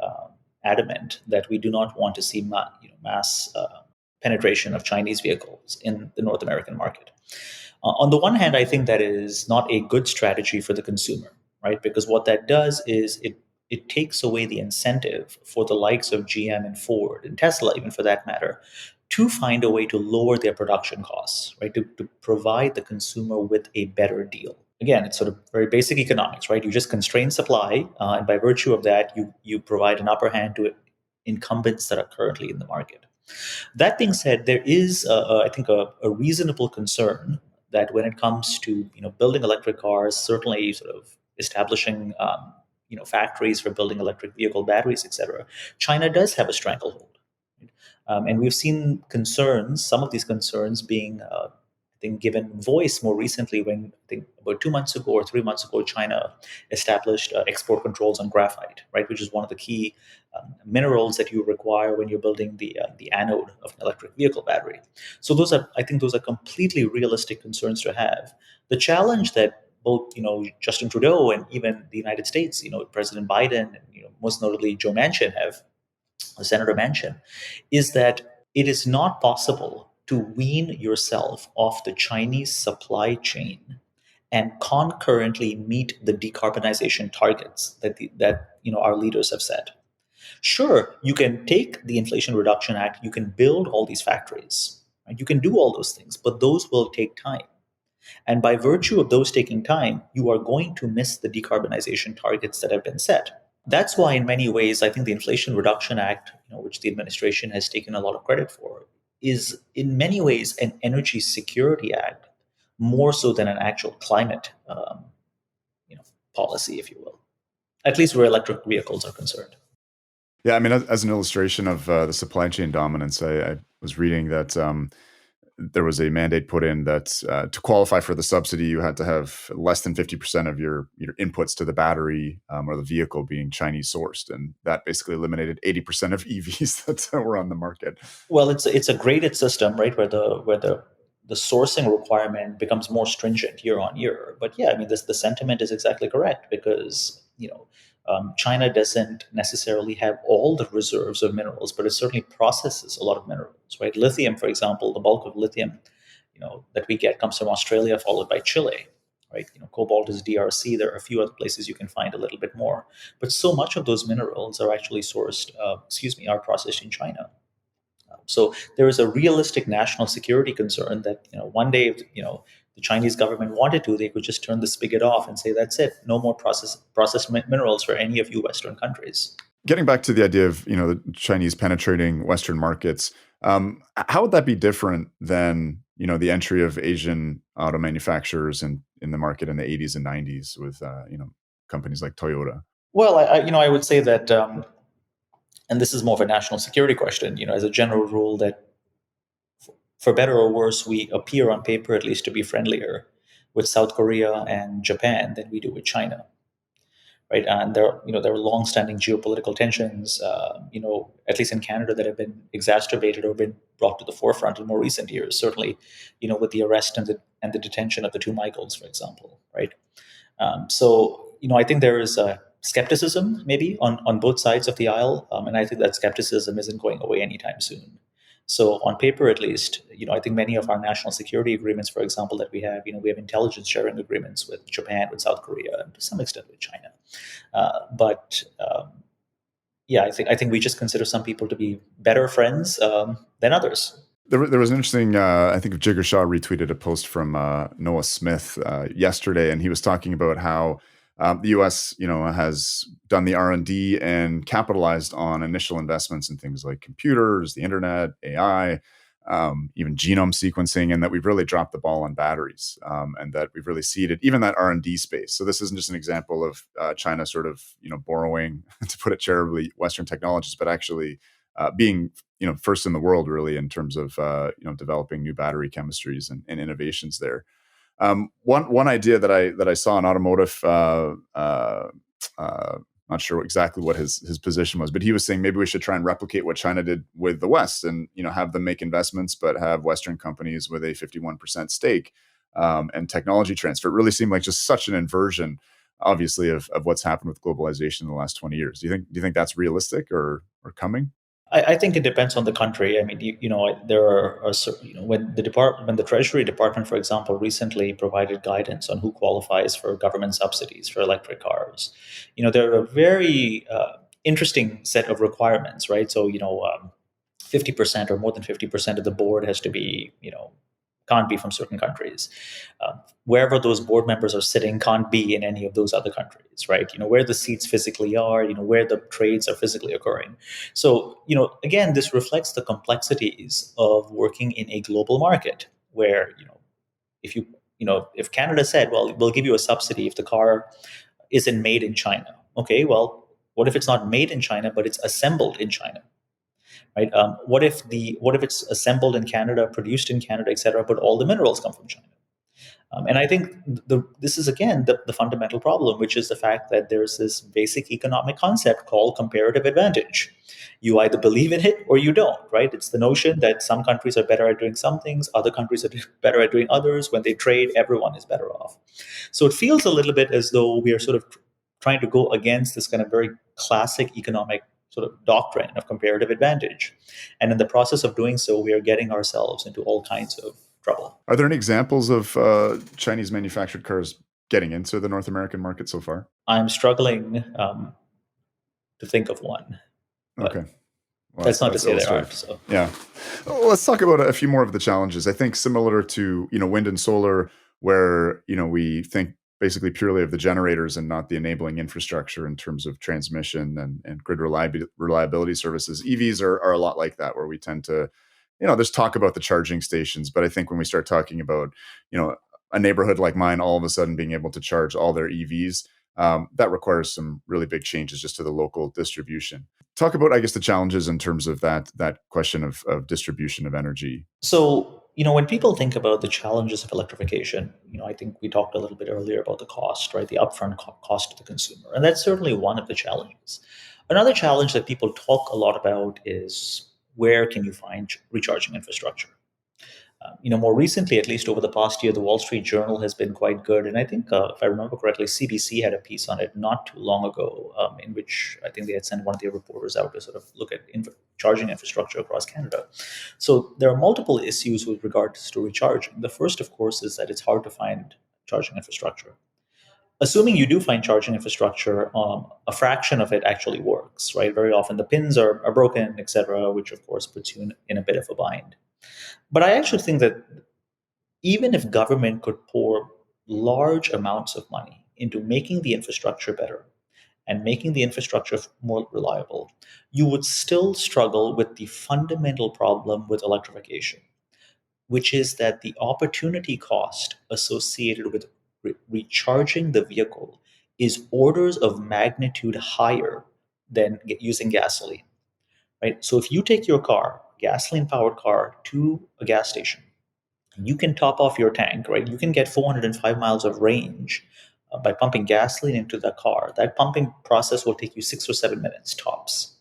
adamant that we do not want to see mass penetration of Chinese vehicles in the North American market. On the one hand, I think that is not a good strategy for the consumer, right? Because what that does is it takes away the incentive for the likes of GM and Ford and Tesla, even for that matter, to find a way to lower their production costs, right? To provide the consumer with a better deal. Again, it's sort of very basic economics, right? You just constrain supply, and by virtue of that, you provide an upper hand to incumbents that are currently in the market. That being said, there is, I think, a reasonable concern that when it comes to building electric cars, certainly sort of establishing factories for building electric vehicle batteries, etc., China does have a stranglehold, and we've seen concerns, some of these concerns being, I think, given voice more recently when I think about 2 months ago or 3 months ago, China established export controls on graphite, right, which is one of the key minerals that you require when you're building the anode of an electric vehicle battery. So I think those are completely realistic concerns to have. The challenge that both Justin Trudeau and even the United States, President Biden and most notably Joe Manchin have, Senator Manchin, is that it is not possible to wean yourself off the Chinese supply chain and concurrently meet the decarbonization targets that our leaders have set. Sure, you can take the Inflation Reduction Act, you can build all these factories, right? You can do all those things, but those will take time. And by virtue of those taking time, you are going to miss the decarbonization targets that have been set. That's why, in many ways, I think the Inflation Reduction Act, which the administration has taken a lot of credit for, is in many ways an energy security act, more so than an actual climate, policy, if you will. At least where electric vehicles are concerned. Yeah, I mean, as an illustration of the supply chain dominance, I was reading that there was a mandate put in that to qualify for the subsidy, you had to have less than 50% of your inputs to the battery or the vehicle being Chinese sourced, and that basically eliminated 80% of EVs that were on the market. Well, it's a graded system, right, where the sourcing requirement becomes more stringent year on year. But yeah, I mean, the sentiment is exactly correct because China doesn't necessarily have all the reserves of minerals, but it certainly processes a lot of minerals, right? Lithium, for example, the bulk of lithium, that we get comes from Australia, followed by Chile, right? Cobalt is DRC. There are a few other places you can find a little bit more, but so much of those minerals are actually are processed in China. So there is a realistic national security concern that one day, if, the Chinese government wanted to, they could just turn the spigot off and say, "That's it, no more processed minerals for any of you Western countries." Getting back to the idea of the Chinese penetrating Western markets, how would that be different than the entry of Asian auto manufacturers in the market in the 80s and 90s with companies like Toyota? Well, I would say that, and this is more of a national security question. As a general rule, that for better or worse, we appear on paper at least to be friendlier with South Korea and Japan than we do with China. Right, and there are long-standing geopolitical tensions, at least in Canada, that have been exacerbated or been brought to the forefront in more recent years. Certainly, with the arrest and the detention of the two Michaels, for example. Right, I think there is a skepticism maybe on both sides of the aisle, and I think that skepticism isn't going away anytime soon. So on paper, at least, I think many of our national security agreements, for example, that we have intelligence sharing agreements with Japan, with South Korea, and to some extent with China. I think we just consider some people to be better friends than others. There was an interesting, I think Jigger Shaw retweeted a post from Noah Smith yesterday, and he was talking about how the U.S., has done the R&D and capitalized on initial investments in things like computers, the internet, AI, even genome sequencing, and that we've really dropped the ball on batteries, and that we've really ceded even that R&D space. So this isn't just an example of China sort of, borrowing, to put it charitably, Western technologies, but actually being, first in the world really in terms of, developing new battery chemistries and innovations there. One idea that I saw in automotive, not sure exactly what his position was, but he was saying maybe we should try and replicate what China did with the West, and have them make investments, but have Western companies with a 51% stake and technology transfer. It really seemed like just such an inversion, obviously, of what's happened with globalization in the last 20 years. Do you think that's realistic or coming? I think it depends on the country. I mean, there are when the Treasury Department, for example, recently provided guidance on who qualifies for government subsidies for electric cars. There are a very interesting set of requirements, right? So 50% or more than 50% of the board has to be can't be from certain countries. Wherever those board members are sitting can't be in any of those other countries, right? Where the seats physically are, where the trades are physically occurring. So, again, this reflects the complexities of working in a global market where, if Canada said, well, we'll give you a subsidy if the car isn't made in China. Okay, well, what if it's not made in China, but it's assembled in China? Right? What if it's assembled in Canada, produced in Canada, et cetera, but all the minerals come from China? And I think this is, again, the fundamental problem, which is the fact that there's this basic economic concept called comparative advantage. You either believe in it or you don't, right? It's the notion that some countries are better at doing some things, other countries are better at doing others. When they trade, everyone is better off. So it feels a little bit as though we are sort of trying to go against this kind of very classic economic sort of doctrine of comparative advantage. And in the process of doing so, we are getting ourselves into all kinds of trouble. Are there any examples of Chinese manufactured cars getting into the North American market so far? I'm struggling to think of one. Okay. Well, that's not to say there are. So. Yeah. Well, let's talk about a few more of the challenges. I think similar to, wind and solar, where, we think basically purely of the generators and not the enabling infrastructure in terms of transmission and grid reliability services. EVs are a lot like that, where we tend to, there's talk about the charging stations, but I think when we start talking about, a neighborhood like mine, all of a sudden being able to charge all their EVs, that requires some really big changes just to the local distribution. Talk about, I guess, the challenges in terms of that question of distribution of energy. So When people think about the challenges of electrification, I think we talked a little bit earlier about the cost, right? The upfront cost to the consumer. And that's certainly one of the challenges. Another challenge that people talk a lot about is where can you find recharging infrastructure? More recently, at least over the past year, the Wall Street Journal has been quite good. And I think, if I remember correctly, CBC had a piece on it not too long ago, in which I think they had sent one of their reporters out to sort of look at charging infrastructure across Canada. So there are multiple issues with regards to recharging. The first, of course, is that it's hard to find charging infrastructure. Assuming you do find charging infrastructure, a fraction of it actually works, right? Very often the pins are broken, et cetera, which of course puts you in a bit of a bind. But I actually think that even if government could pour large amounts of money into making the infrastructure better and making the infrastructure more reliable, you would still struggle with the fundamental problem with electrification, which is that the opportunity cost associated with recharging the vehicle is orders of magnitude higher than using gasoline, right? So if you take your car, gasoline powered car, to a gas station, you can top off your tank, right? You can get 405 miles of range by pumping gasoline into the car. That pumping process will take you 6 or 7 minutes tops.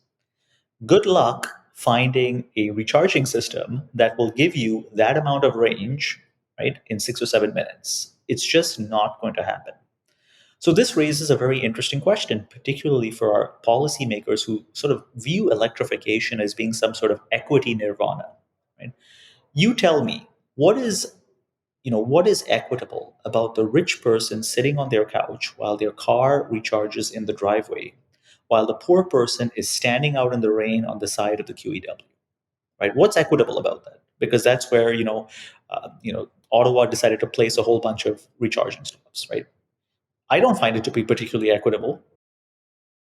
Good luck finding a recharging system that will give you that amount of range, right, in 6 or 7 minutes. It's just not going to happen. So this raises a very interesting question, particularly for our policymakers who sort of view electrification as being some sort of equity nirvana. Right? You tell me, what is equitable about the rich person sitting on their couch while their car recharges in the driveway, while the poor person is standing out in the rain on the side of the QEW, right? What's equitable about that? Because that's where Ottawa decided to place a whole bunch of recharging stops, right? I don't find it to be particularly equitable.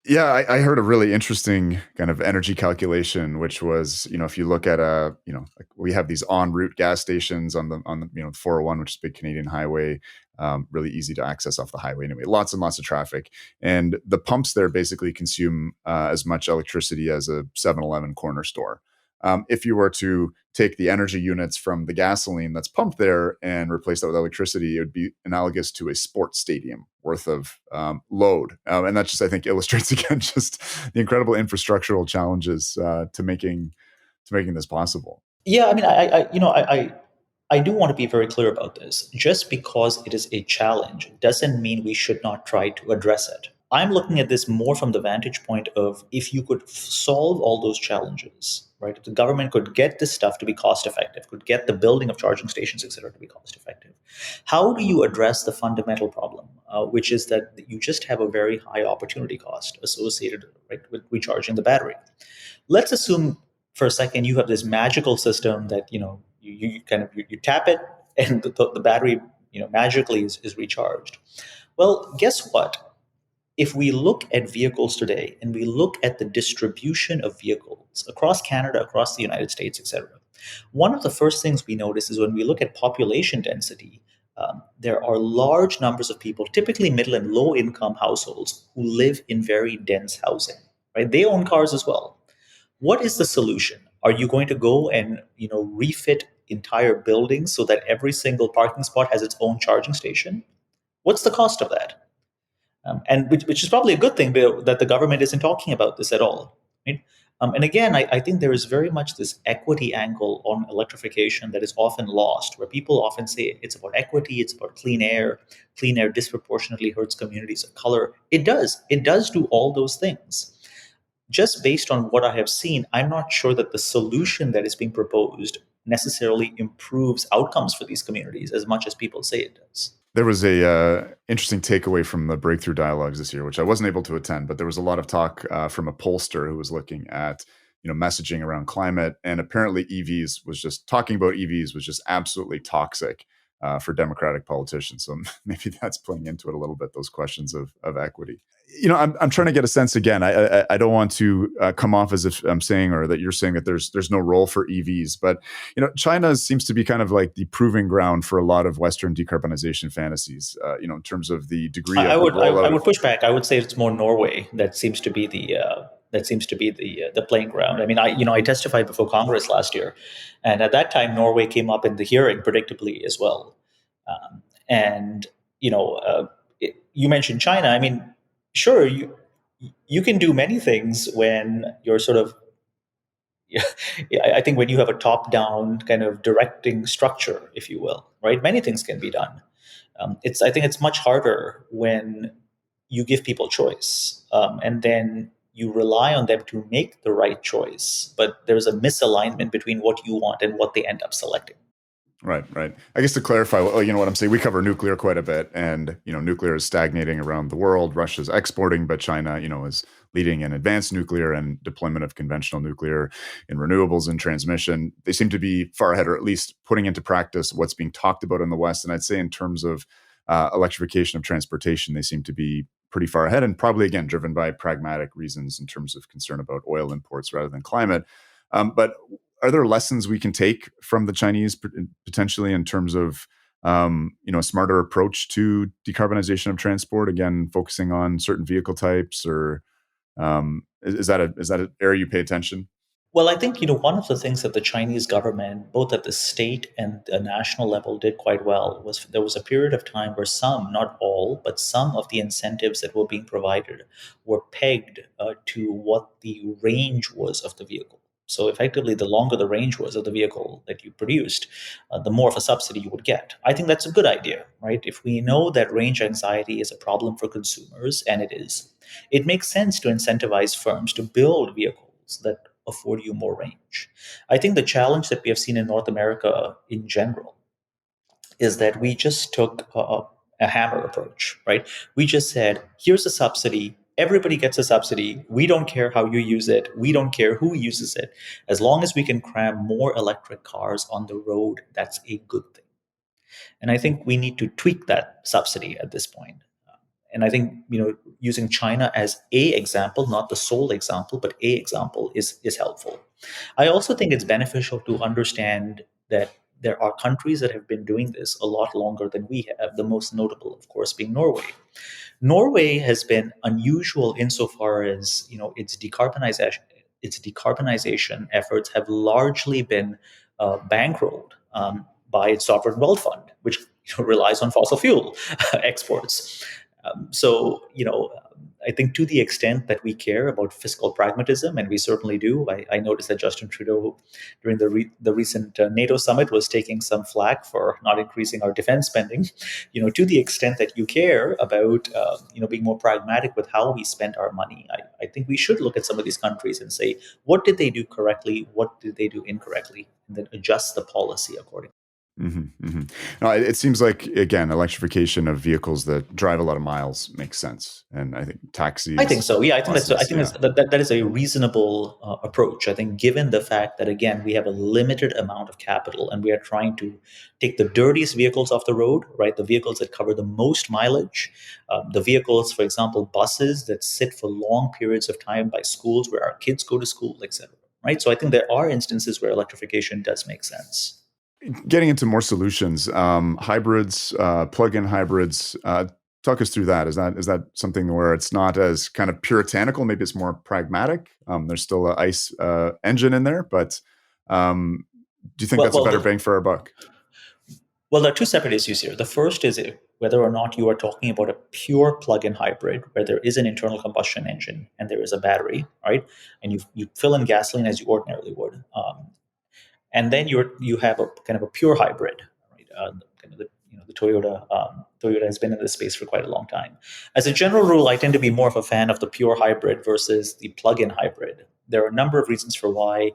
Yeah, I heard a really interesting kind of energy calculation, which was, if you look at like we have these en route gas stations on the 401, which is a big Canadian highway, really easy to access off the highway anyway, lots and lots of traffic, and the pumps there basically consume as much electricity as a 7-Eleven corner store. If you were to take the energy units from the gasoline that's pumped there and replace that with electricity, it would be analogous to a sports stadium worth of load. And that just, I think, illustrates again just the incredible infrastructural challenges to making this possible. Yeah, I mean, I do want to be very clear about this. Just because it is a challenge doesn't mean we should not try to address it. I'm looking at this more from the vantage point of if you could solve all those challenges, right? If the government could get this stuff to be cost effective, could get the building of charging stations, et cetera, to be cost effective. How do you address the fundamental problem, which is that you just have a very high opportunity cost associated, right, with recharging the battery? Let's assume for a second you have this magical system that you tap it and the battery magically is recharged. Well, guess what? If we look at vehicles today and we look at the distribution of vehicles across Canada, across the United States, etc., one of the first things we notice is when we look at population density, there are large numbers of people, typically middle and low income households, who live in very dense housing. Right? They own cars as well. What is the solution? Are you going to go and refit entire buildings so that every single parking spot has its own charging station? What's the cost of that? And which is probably a good thing that the government isn't talking about this at all. Right? And again, I think there is very much this equity angle on electrification that is often lost, where people often say it's about equity, it's about clean air. Clean air disproportionately hurts communities of color. It does do all those things. Just based on what I have seen, I'm not sure that the solution that is being proposed necessarily improves outcomes for these communities as much as people say it does. There was a interesting takeaway from the Breakthrough Dialogues this year, which I wasn't able to attend, but there was a lot of talk from a pollster who was looking at messaging around climate, and apparently talking about EVs was just absolutely toxic for Democratic politicians. So maybe that's playing into it a little bit, those questions of equity. I'm trying to get a sense again. I don't want to come off as if I'm saying, or that you're saying that there's no role for EVs, but China seems to be kind of like the proving ground for a lot of Western decarbonization fantasies. In terms of the degree I of would rollout. I would push back. I would say it's more Norway that seems to be That seems to be the playing ground. I mean, I testified before Congress last year, and at that time Norway came up in the hearing predictably as well. And you mentioned China. I mean, sure, you can do many things when you're sort of yeah, I think when you have a top-down kind of directing structure, if you will, right? Many things can be done. I think it's much harder when you give people choice, and then you rely on them to make the right choice. But there's a misalignment between what you want and what they end up selecting. Right, right. I guess to clarify, what I'm saying, we cover nuclear quite a bit, and nuclear is stagnating around the world. Russia's exporting, but China, is leading in advanced nuclear and deployment of conventional nuclear in renewables and transmission. They seem to be far ahead, or at least putting into practice what's being talked about in the West. And I'd say in terms of electrification of transportation, they seem to be pretty far ahead, and probably again driven by pragmatic reasons in terms of concern about oil imports rather than climate. But are there lessons we can take from the Chinese potentially in terms of a smarter approach to decarbonization of transport? Again, focusing on certain vehicle types, or is that an area you pay attention? Well, I think one of the things that the Chinese government, both at the state and the national level, did quite well was there was a period of time where some, not all, but some of the incentives that were being provided were pegged to what the range was of the vehicle. So effectively, the longer the range was of the vehicle that you produced, the more of a subsidy you would get. I think that's a good idea, right? If we know that range anxiety is a problem for consumers, and it is, it makes sense to incentivize firms to build vehicles that afford you more range. I think the challenge that we have seen in North America in general is that we just took a hammer approach, right? We just said, here's a subsidy. Everybody gets a subsidy. We don't care how you use it. We don't care who uses it. As long as we can cram more electric cars on the road, that's a good thing. And I think we need to tweak that subsidy at this point. And I think using China as a example, not the sole example, but a example is helpful. I also think it's beneficial to understand that there are countries that have been doing this a lot longer than we have. The most notable, of course, being Norway. Norway has been unusual insofar as its decarbonization efforts have largely been bankrolled by its sovereign wealth fund, which relies on fossil fuel exports. I think to the extent that we care about fiscal pragmatism, and we certainly do, I noticed that Justin Trudeau, during the recent NATO summit, was taking some flack for not increasing our defense spending. To the extent that you care about, being more pragmatic with how we spend our money, I think we should look at some of these countries and say, what did they do correctly? What did they do incorrectly? And then adjust the policy accordingly. Mm-hmm, mm-hmm. No, it seems like, again, electrification of vehicles that drive a lot of miles makes sense, and I think taxis. I think so. Yeah, I think buses, that is a reasonable approach. I think, given the fact that again we have a limited amount of capital, and we are trying to take the dirtiest vehicles off the road, right? The vehicles that cover the most mileage, the vehicles, for example, buses that sit for long periods of time by schools where our kids go to school, etc. Right. So I think there are instances where electrification does make sense. Getting into more solutions, hybrids, plug-in hybrids. Talk us through that. Is that something where it's not as kind of puritanical? Maybe it's more pragmatic. There's still an ICE engine in there, but do you think that's a better bang for our buck? Well, there are two separate issues here. The first is whether or not you are talking about a pure plug-in hybrid where there is an internal combustion engine and there is a battery, right? And you fill in gasoline as you ordinarily would. And then you have a kind of a pure hybrid, right? Kind of the Toyota has been in this space for quite a long time. As a general rule, I tend to be more of a fan of the pure hybrid versus the plug-in hybrid. There are a number of reasons for why,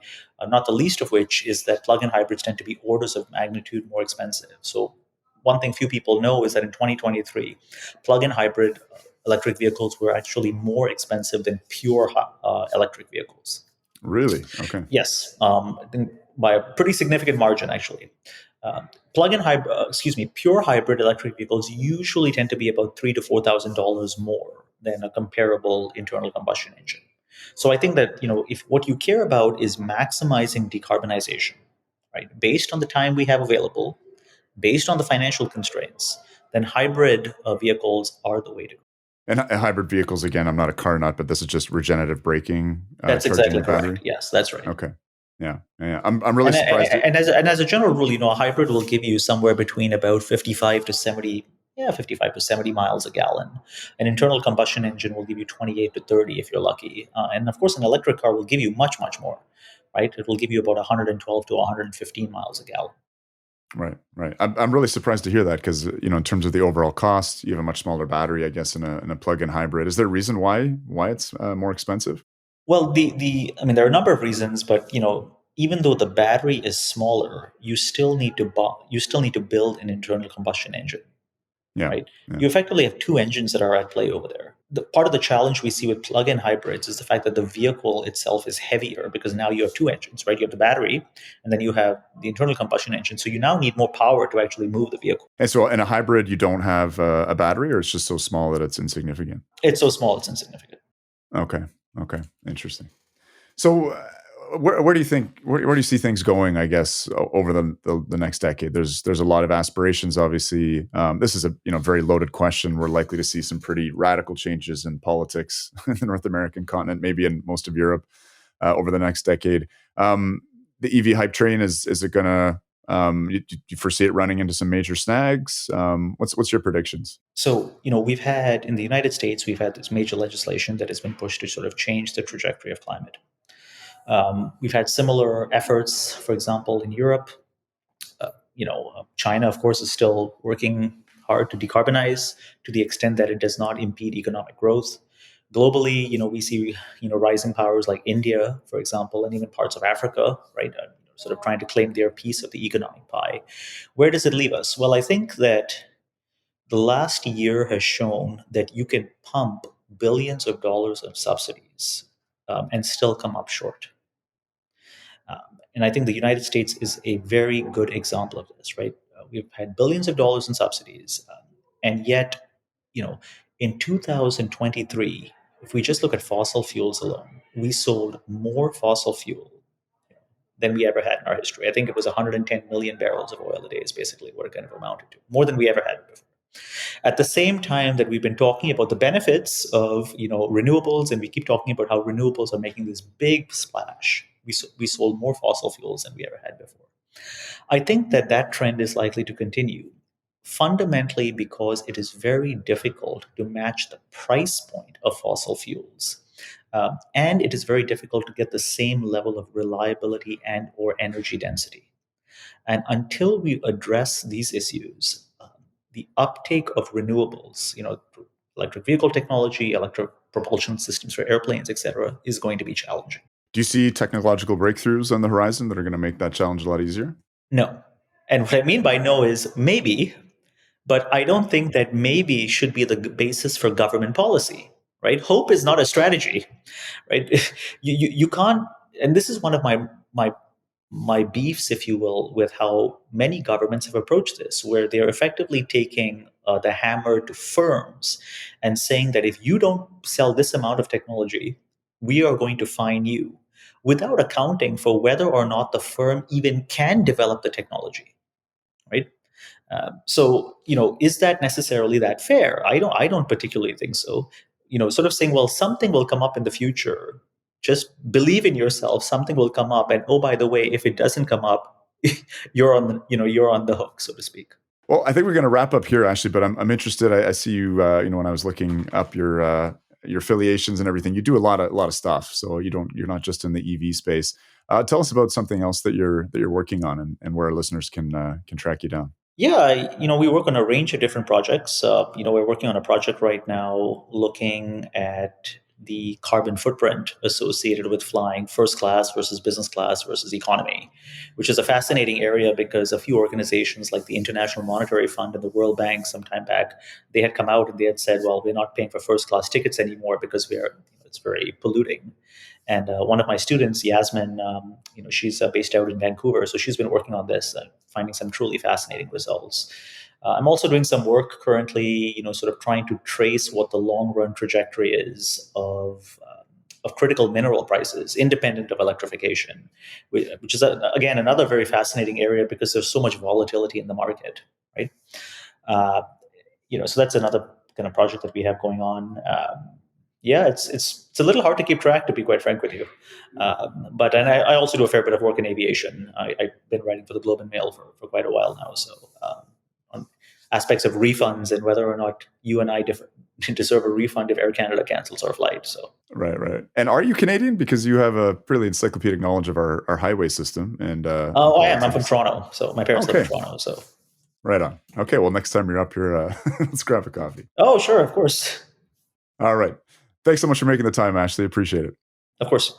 not the least of which is that plug-in hybrids tend to be orders of magnitude more expensive. So one thing few people know is that in 2023, plug-in hybrid electric vehicles were actually more expensive than pure electric vehicles. Really? Okay. Yes, I think by a pretty significant margin, actually. Pure hybrid electric vehicles usually tend to be about $3,000 to $4,000 more than a comparable internal combustion engine. So I think that if what you care about is maximizing decarbonization, right, based on the time we have available, based on the financial constraints, then hybrid vehicles are the way to go. And hybrid vehicles, again, I'm not a car nut, but this is just regenerative braking, That's charging exactly the correct. battery. Yes, that's right. Okay. Yeah. Yeah. I'm really And, surprised. and as a general rule, a hybrid will give you somewhere between about 55 to 70, 55 to 70 miles a gallon. An internal combustion engine will give you 28 to 30 if you're lucky. And of course, an electric car will give you much, much more, right? It will give you about 112 to 115 miles a gallon. Right. Right. I'm really surprised to hear that because, in terms of the overall cost, you have a much smaller battery, I guess, in a plug-in hybrid. Is there a reason why it's more expensive? Well, there are a number of reasons, but even though the battery is smaller, you still need to build an internal combustion engine, Yeah. right? Yeah. You effectively have two engines that are at play over there. The part of the challenge we see with plug-in hybrids is the fact that the vehicle itself is heavier because now you have two engines, right? You have the battery, and then you have the internal combustion engine. So you now need more power to actually move the vehicle. And so in a hybrid, you don't have a battery, or it's just so small that it's insignificant? It's so small, it's insignificant. Okay. Okay. Interesting. So, where do you think where do you see things going? I guess over the next decade, there's a lot of aspirations. Obviously, this is a very loaded question. We're likely to see some pretty radical changes in politics in the North American continent, maybe in most of Europe, over the next decade. The EV hype train is it going to you foresee it running into some major snags? What's your predictions? So, we've had in the United States, we've had this major legislation that has been pushed to sort of change the trajectory of climate. We've had similar efforts, for example, in Europe. China, of course, is still working hard to decarbonize to the extent that it does not impede economic growth. Globally, we see rising powers like India, for example, and even parts of Africa, right, sort of trying to claim their piece of the economic pie. Where does it leave us? Well, I think that the last year has shown that you can pump billions of dollars of subsidies and still come up short. And I think the United States is a very good example of this, right? We've had billions of dollars in subsidies, and yet, you know, in 2023, if we just look at fossil fuels alone, we sold more fossil fuel than we ever had in our history. I think it was 110 million barrels of oil a day is basically what it kind of amounted to, more than we ever had before. At the same time that we've been talking about the benefits of renewables, and we keep talking about how renewables are making this big splash, we sold more fossil fuels than we ever had before. I think that trend is likely to continue, fundamentally because it is very difficult to match the price point of fossil fuels. And it is very difficult to get the same level of reliability and or energy density. And until we address these issues, the uptake of renewables, electric vehicle technology, electric propulsion systems for airplanes, etc., is going to be challenging. Do you see technological breakthroughs on the horizon that are going to make that challenge a lot easier? No. And what I mean by no is maybe, but I don't think that maybe should be the basis for government policy, right? Hope is not a strategy, right? You can't, and this is one of my beefs, if you will, with how many governments have approached this, where they're effectively taking the hammer to firms and saying that if you don't sell this amount of technology, we are going to fine you, without accounting for whether or not the firm even can develop the technology, right? So, is that necessarily that fair? I don't particularly think so. Sort of saying, well, something will come up in the future. Just believe in yourself. Something will come up, and oh, by the way, if it doesn't come up, you're on the hook, so to speak. Well, I think we're going to wrap up here, Ashley. But I'm interested. I see you. When I was looking up your affiliations and everything, you do a lot of stuff. So you're not just in the EV space. Tell us about something else that you're working on, and where our listeners can track you down. Yeah, we work on a range of different projects. We're working on a project right now looking at the carbon footprint associated with flying first class versus business class versus economy, which is a fascinating area because a few organizations like the International Monetary Fund and the World Bank some time back, they had come out and they had said, well, we're not paying for first class tickets anymore because it's very polluting. And one of my students, Yasmin, she's based out in Vancouver, so she's been working on this, finding some truly fascinating results. I'm also doing some work currently, sort of trying to trace what the long run trajectory is of critical mineral prices, independent of electrification, which is again another very fascinating area because there's so much volatility in the market, right? So that's another kind of project that we have going on. Yeah, it's a little hard to keep track, to be quite frank with you. But I also do a fair bit of work in aviation. I've been writing for the Globe and Mail for quite a while now. So on aspects of refunds and whether or not you and I deserve a refund if Air Canada cancels our flight. So Right. And are you Canadian? Because you have a pretty encyclopedic knowledge of our highway system and oh, I am. I'm from Toronto, so my parents live in Okay. Toronto. So Right on. Okay, well, next time you're up here, let's grab a coffee. oh, sure, of course, All right. Thanks so much for making the time, Ashley. Appreciate it. of course.